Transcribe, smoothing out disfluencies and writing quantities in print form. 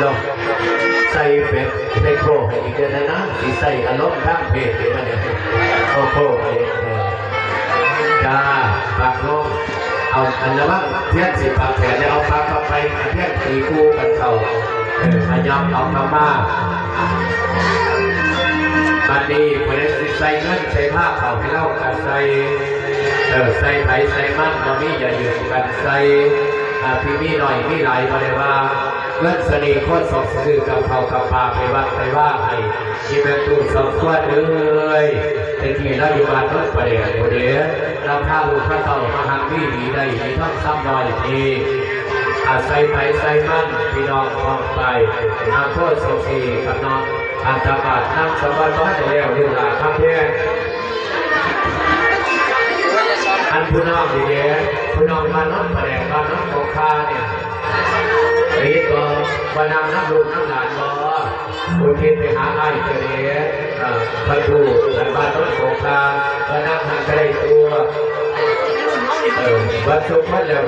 ลองใส่เป็ดในโครให้อีกเดือนนะสีใส่อารมณ์ทั้งเพศเลยมันเนี่ยโอ้โหจ้าปากลงเอาอันละว่าเทียนสิปากแขนแล้วเอาปากเข้าไปเทียนตีคู่กันเขาพยายามเอาเข้ามาบัดนี้คนได้ใส่เงินใส่ผ้าเขาให้เล่ากันใส่ใส่ไผ่ใส่มันมามีอย่าหยุดกันใส่พี่มีหน่อยมีหลายมาเลยว่าเงินสนิทคนสองสื่อกับเขากับปลาไปวัดไปว่าให้ที่แม่ตู้สองขวดเลยในที่เราอยู่บ้านรถประเดี๋ยวเราข้าลูกข้าเต่ามาทางที่ดีได้ในท้องซ้ำลอยทีใส่ไผ่ใส่มันพี่น้องพร้อมไปอาโทษโซฟีกับน้องอาจจะบาดนั่งสบายบ้านแล้วเรื่องราวข้ามแย่อันผู้น้องดีเด้ผู้น้องบ้านน้องประเดี๋ยวบ้านน้องโคคาเนี่ยนี่ก็วันนำน้ำลูกน้ำหลานบ่อุทิศไปหาไอ้เจริญพระดูอันบ้านน้องโคคาวันนำทางกระไรตัววัดสุขวัดแล้ว